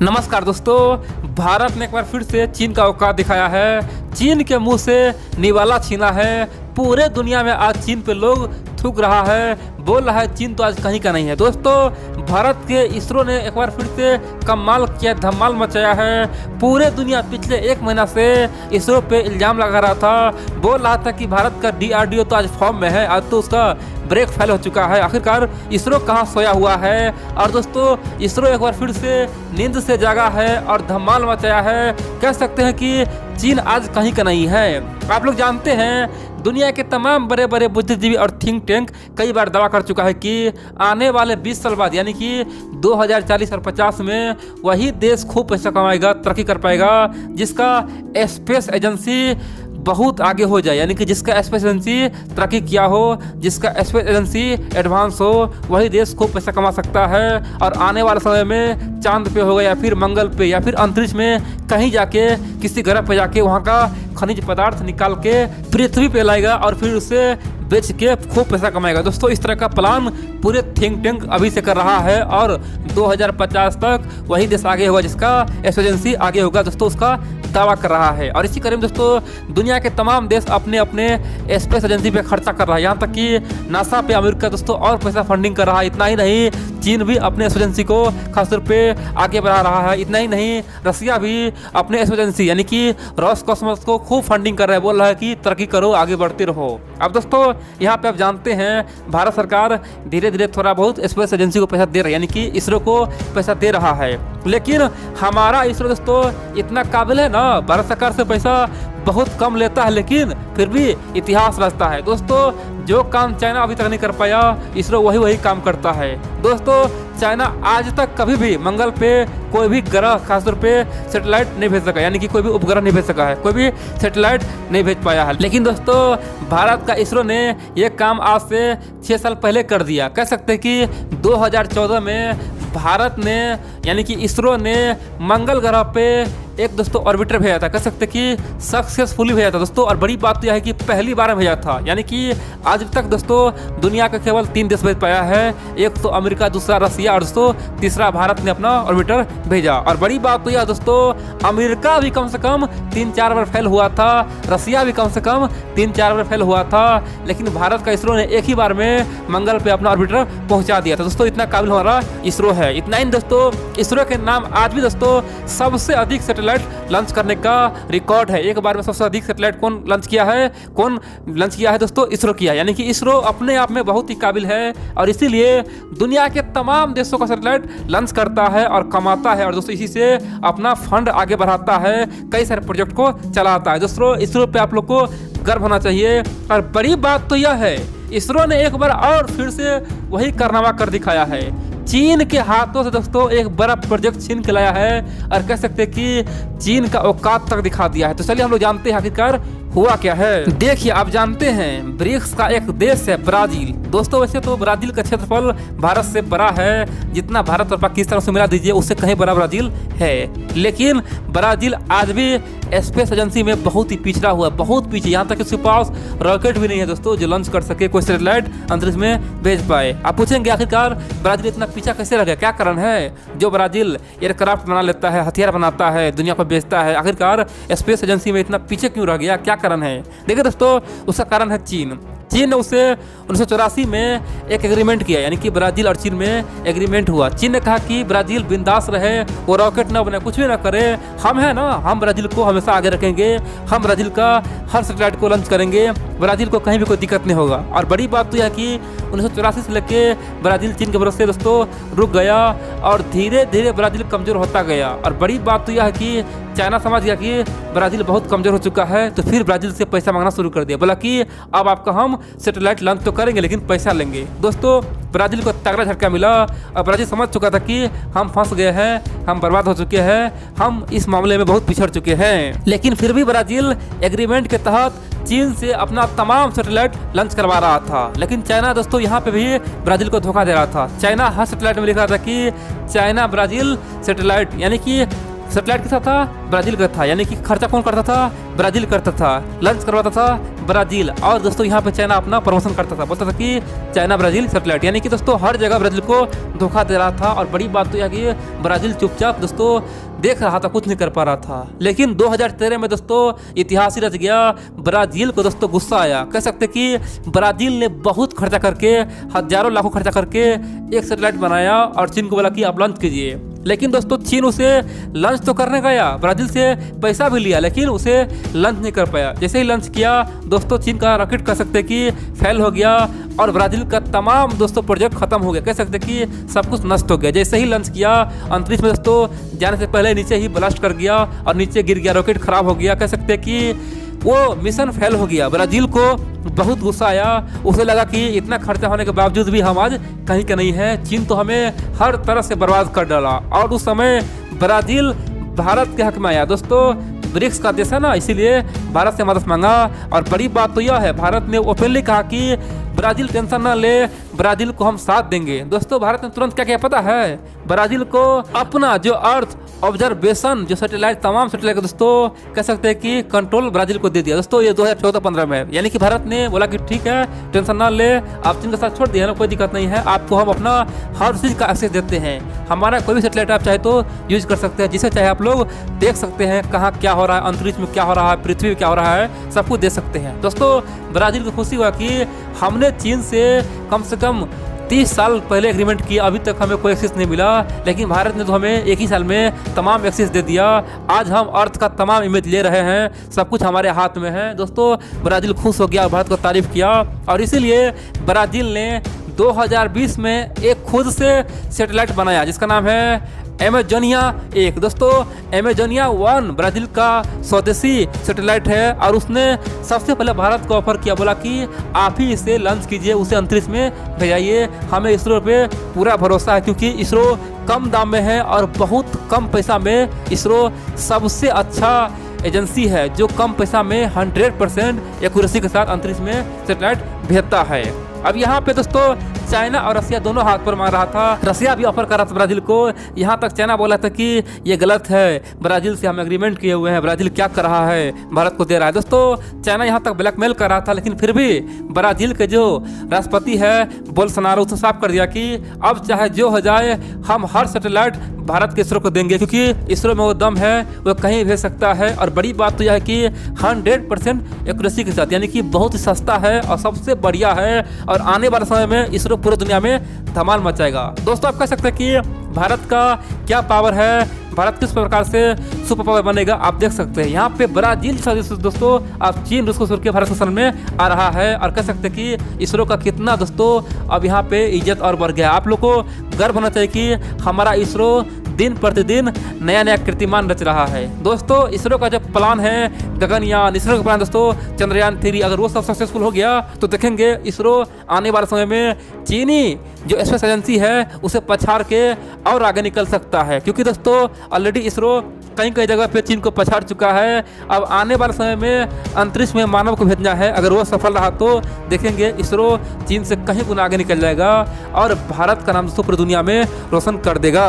नमस्कार दोस्तों, भारत ने एक बार फिर से चीन का औकात दिखाया है। चीन के मुंह से निवाला छीना है। पूरे दुनिया में आज चीन पे लोग थूक रहा है, बोल रहा है चीन तो आज कहीं का नहीं है। दोस्तों, भारत के इसरो ने एक बार फिर से कमाल किया, धमाल मचाया है। पूरे दुनिया पिछले एक महीना से इसरो पे इल्जाम लगा रहा था, बोल रहा था कि भारत का DRDO तो आज फॉर्म में है, आज तो उसका ब्रेक फेल हो चुका है। आखिरकार इसरो कहाँ सोया हुआ है। और दोस्तों, इसरो एक बार फिर से नींद से जागा है और धमाल मचाया है। कह सकते हैं कि चीन आज कहीं का नहीं है। आप लोग जानते हैं, दुनिया के तमाम बड़े बड़े बुद्धिजीवी और थिंक टैंक कई बार दावा कर चुका है कि आने वाले 20 साल बाद यानी कि 2040 और 50 में वही देश खूब पैसा कमाएगा, तरक्की कर पाएगा जिसका स्पेस एजेंसी बहुत आगे हो जाए, यानी कि जिसका स्पेस एजेंसी तरक्की किया हो, जिसका स्पेस एजेंसी एडवांस हो, वही देश खूब पैसा कमा सकता है। और आने वाले समय में चांद पे होगा या फिर मंगल पे या फिर अंतरिक्ष में कहीं जाके किसी ग्रह पे जाके वहाँ का खनिज पदार्थ निकाल के पृथ्वी पे लाएगा और फिर उसे बेच के खूब पैसा कमाएगा। दोस्तों, इस तरह का प्लान पूरे थिंक टैंक अभी से कर रहा है और 2050 तक वही देश आगे होगा जिसका स्पेस एजेंसी आगे होगा। दोस्तों, उसका दावा कर रहा है। और इसी कड़ी में दोस्तों, दुनिया के तमाम देश अपने अपने स्पेस एजेंसी पे खर्चा कर रहा है। यहाँ तक कि नासा पे अमेरिका दोस्तों और पैसा फंडिंग कर रहा है। इतना ही नहीं, चीन भी अपने स्पेस एजेंसी को खासतौर पे आगे बढ़ा रहा है। इतना ही नहीं, रसिया भी अपने स्पेस एजेंसी यानी कि रॉसकॉस्मोस को खूब फंडिंग कर रहा है, बोल रहा है कि तरक्की करो, आगे बढ़ते रहो। अब दोस्तों, यहाँ पे आप जानते हैं, भारत सरकार धीरे धीरे थोड़ा बहुत स्पेस एजेंसी को पैसा दे रहा है, यानी कि इसरो को पैसा दे रहा है। लेकिन हमारा इसरो दोस्तों इतना काबिल है ना, भारत सरकार से पैसा बहुत कम लेता है लेकिन फिर भी इतिहास रचता है। दोस्तों, जो काम चाइना अभी तक नहीं कर पाया, इसरो वही काम करता है। दोस्तों, चाइना आज तक कभी भी मंगल पे कोई भी ग्रह, खासतौर पे सैटेलाइट नहीं भेज सका, यानी कि कोई भी उपग्रह नहीं भेज सका है, कोई भी सैटेलाइट नहीं भेज पाया है। लेकिन दोस्तों, भारत का इसरो ने यह काम आज से 6 साल पहले कर दिया। कह सकते हैं कि 2014 में भारत ने यानी कि इसरो ने मंगल ग्रह पे एक दोस्तों ऑर्बिटर भेजा था। कह सकते कि सक्सेसफुली भेजा था दोस्तों। और बड़ी बात तो यह है कि पहली बार भेजा था, यानी कि आज तक दोस्तों दुनिया का केवल 3 देश भेज पाया है। एक तो अमेरिका, दूसरा रसिया और दोस्तों तीसरा भारत ने अपना ऑर्बिटर भेजा। और बड़ी बात तो यह दोस्तों, अमेरिका भी कम से कम 3-4 बार फेल हुआ था, रसिया भी कम से कम 3-4 बार फेल हुआ था, लेकिन भारत का इसरो ने एक ही बार में मंगल पे अपना ऑर्बिटर पहुंचा दिया था। दोस्तों, इतना काबिल हमारा इसरो है। इतना ही दोस्तों, इसरो के नाम आज भी दोस्तों सबसे अधिक सैटेलाइट लॉन्च करने का रिकॉर्ड है। एक बार में सबसे अधिक सैटेलाइट कौन लॉन्च किया है दोस्तों? इसरो किया। यानी कि इसरो अपने आप में बहुत ही काबिल है और इसीलिए दुनिया के तमाम देशों का सैटेलाइट लॉन्च करता है और कमाता है और दोस्तों इसी से अपना फंड आगे बढ़ाता है, कई सारे प्रोजेक्ट को चलाता है। दोस्तों, इसरो पे आप लोग को गर्व होना चाहिए। और बड़ी बात तो यह है, इसरो ने एक बार और फिर से वही कारनामा कर दिखाया है। चीन के हाथों से दोस्तों एक बड़ा प्रोजेक्ट छीन के लाया है और कह सकते हैं कि चीन का औकात तक दिखा दिया है। तो चलिए हम लोग जानते हैं आखिरकार हुआ क्या है। देखिए, आप जानते हैं, ब्रिक्स का एक देश है ब्राजील। दोस्तों, वैसे तो ब्राजील का क्षेत्रफल भारत से बड़ा है, जितना भारत और पाकिस्तान से मिला दीजिए उससे कहीं बड़ा ब्राजील है। लेकिन ब्राजील आज भी स्पेस एजेंसी में बहुत ही पिछड़ा हुआ है, बहुत पीछे। यहाँ तक उसके पास रॉकेट भी नहीं है दोस्तों जो लॉन्च कर सके, कोई सैटेलाइट अंतरिक्ष में भेज पाए। आप पूछेंगे आखिरकार ब्राजील इतना पीछा कैसे रह गया, क्या कारण है? जो ब्राजील एयरक्राफ्ट बना लेता है, हथियार बनाता है, दुनिया को बेचता है, आखिरकार स्पेस एजेंसी में इतना पीछे क्यों रह गया, क्या कारण है? देखिए दोस्तों, उसका कारण है चीन ने उसे 1984 में एक एग्रीमेंट किया, यानी कि ब्राजील और चीन में एग्रीमेंट हुआ। चीन ने कहा कि ब्राजील बिंदास रहे, वो रॉकेट ना बने, कुछ भी ना करे, हम है ना, हम ब्राजील को हमेशा आगे रखेंगे, हम ब्राजील का हर सैटेलाइट को लॉन्च करेंगे, ब्राजील को कहीं भी कोई दिक्कत नहीं होगा। और बड़ी बात तो यह है कि 1984 से लेके ब्राजील चीन के भरोसे दोस्तों रुक गया और धीरे धीरे ब्राजील कमजोर होता गया। और बड़ी बात तो यह है कि चाइना समझ गया कि ब्राजील बहुत कमजोर हो चुका है, तो फिर ब्राजील से पैसा मांगना शुरू कर दिया। बोला कि अब आपका हम सैटेलाइट लॉन्च तो करेंगे लेकिन पैसा लेंगे। दोस्तों, ब्राजील को तगड़ा झटका मिला और ब्राजील समझ चुका था कि हम फंस गए हैं, हम बर्बाद हो चुके हैं, हम इस मामले में बहुत पिछड़ चुके हैं। लेकिन फिर भी ब्राजील एग्रीमेंट के तहत चीन से अपना तमाम सैटेलाइट लॉन्च करवा रहा था। लेकिन चाइना दोस्तों यहाँ पे भी ब्राजील को धोखा दे रहा था। चाइना हर सैटेलाइट में लिख रहा था कि चाइना ब्राजील सैटेलाइट, यानी कि सैटेलाइट किसका था? ब्राजील का था। यानी कि खर्चा कौन करता था? ब्राजील करता था। लॉन्च करवाता था ब्राजील। और दोस्तों यहाँ पे चाइना अपना प्रमोशन करता था, बोलता था कि चाइना ब्राजील सैटेलाइट। यानी कि दोस्तों हर जगह ब्राजील को धोखा दे रहा था। और बड़ी बात तो यह कि ब्राजील चुपचाप दोस्तों देख रहा था, कुछ नहीं कर पा रहा था। लेकिन 2013 में दोस्तों इतिहास ही रच गया। ब्राजील को दोस्तों गुस्सा आया। कह सकते कि ब्राजील ने बहुत खर्चा करके, हजारों लाखों खर्चा करके एक सैटेलाइट बनाया और चीन को बोला कि आप लॉन्च कीजिए। लेकिन दोस्तों चीन उसे लॉन्च तो करने गया, ब्राजील से पैसा भी लिया, लेकिन उसे लॉन्च नहीं कर पाया। जैसे ही लॉन्च किया दोस्तों चीन का रॉकेट कह सकते कि फेल हो गया और ब्राजील का तमाम दोस्तों प्रोजेक्ट खत्म हो गया। कह सकते कि सब कुछ नष्ट हो गया। जैसे ही लॉन्च किया अंतरिक्ष में दोस्तों जाने से पहले नीचे ही ब्लास्ट कर गया और नीचे गिर गया, रॉकेट खराब हो गया। कह सकते कि वो मिशन फेल हो गया। ब्राजील को बहुत गुस्सा आया। उसे लगा कि इतना खर्चा होने के बावजूद भी हम आज कहीं के नहीं है। चीन तो हमें हर तरह से बर्बाद कर डाला। और उस समय ब्राजील भारत के हक में आया। दोस्तों ब्रिक्स का देश है ना, इसीलिए भारत से मदद मांगा। और बड़ी बात तो यह है, भारत ने ओपनली कहा कि ब्राजील टेंशन ना ले, ब्राजील को हम साथ देंगे। दोस्तों भारत ने तुरंत क्या किया पता है? ब्राजील को अपना जो अर्थ ऑब्जर्वेशन जो सैटेलाइट, तमाम सैटेलाइट दोस्तों कह सकते हैं कि कंट्रोल ब्राजील को दे दिया। दोस्तों ये 2014-15 में। यानी कि भारत ने बोला कि ठीक है टेंशन ना ले, आप चीन के साथ छोड़ दिया ना, कोई दिक्कत नहीं है, आपको हम अपना हर चीज़ का एक्सेस देते हैं। हमारा कोई भी सैटेलाइट आप चाहे तो यूज कर सकते हैं, जिसे चाहे आप लोग देख सकते हैं कहाँ क्या हो रहा है, अंतरिक्ष में क्या हो रहा है, पृथ्वी में क्या हो रहा है, सब कुछ देख सकते हैं। दोस्तों ब्राजील को खुशी हुआ कि हमने चीन से कम 30 साल पहले एग्रीमेंट किया, अभी तक हमें कोई एक्सेस नहीं मिला। लेकिन भारत ने तो हमें एक ही साल में तमाम एक्सेस दे दिया। आज हम अर्थ का तमाम इमेज ले रहे हैं, सब कुछ हमारे हाथ में है। दोस्तों ब्राजील खुश हो गया, भारत को तारीफ किया। और इसीलिए ब्राजील ने 2020 में एक खुद से सैटेलाइट बनाया जिसका नाम है एमेजोनिया 1। दोस्तों एमेजोनिया 1 ब्राजील का स्वदेशी सैटेलाइट है और उसने सबसे पहले भारत को ऑफर किया, बोला कि आप ही इसे लॉन्च कीजिए, उसे अंतरिक्ष में भेजाइए। हमें इसरो पे पूरा भरोसा है क्योंकि इसरो कम दाम में है और बहुत कम पैसा में इसरो सबसे अच्छा एजेंसी है जो कम पैसा में 100% एक्यूरेसी के साथ अंतरिक्ष में सैटेलाइट भेजता है। अब यहाँ पे दोस्तों चाइना और रसिया दोनों हाथ पर मार रहा था। रसिया भी ऑफर कर रहा था ब्राजील को। यहाँ तक चाइना बोला था कि ये गलत है, ब्राजील से हम एग्रीमेंट किए हुए हैं, ब्राजील क्या कर रहा है, भारत को दे रहा है। दोस्तों चाइना यहाँ तक ब्लैकमेल कर रहा था, लेकिन फिर भी ब्राजील के जो राष्ट्रपति है बोल्सोनारो उसने साफ कर दिया कि अब चाहे जो हो जाए हम हर सैटेलाइट भारत के इसरो को देंगे, क्योंकि इसरो में वो दम है, वो कहीं भेज सकता है। और बड़ी बात तो यह है कि 100% एक्यूरेसी के साथ, यानी कि बहुत ही सस्ता है और सबसे बढ़िया है। और आने वाले समय में इसरो पूरी दुनिया में धमाल मचाएगा। दोस्तों आप कह सकते हैं कि भारत का क्या पावर है, भारत किस प्रकार से सुपर पावर बनेगा, आप देख सकते हैं। यहाँ पे ब्राजील दोस्तों आप चीन रूस को छोड़ के भारत शासन में आ रहा है। और कह सकते हैं कि इसरो का कितना दोस्तों अब यहाँ पे इज्जत और बढ़ गया। आप लोग को गर्व होना चाहिए कि हमारा इसरो दिन प्रतिदिन नया नया कीर्तिमान रच रहा है। दोस्तों इसरो का जो प्लान है गगनयान, इसरो का प्लान दोस्तों चंद्रयान 3, अगर वो सब सक्सेसफुल हो गया तो देखेंगे इसरो आने वाले समय में चीनी जो स्पेस एजेंसी है उसे पछाड़ के और आगे निकल सकता है। क्योंकि दोस्तों ऑलरेडी इसरो कई कई जगह पे चीन को पछाड़ चुका है। अब आने वाले समय में अंतरिक्ष में मानव को भेजना है, अगर वो सफल रहा तो देखेंगे इसरो चीन से कहीं गुना आगे निकल जाएगा और भारत का नाम दोस्तों पूरी दुनिया में रोशन कर देगा।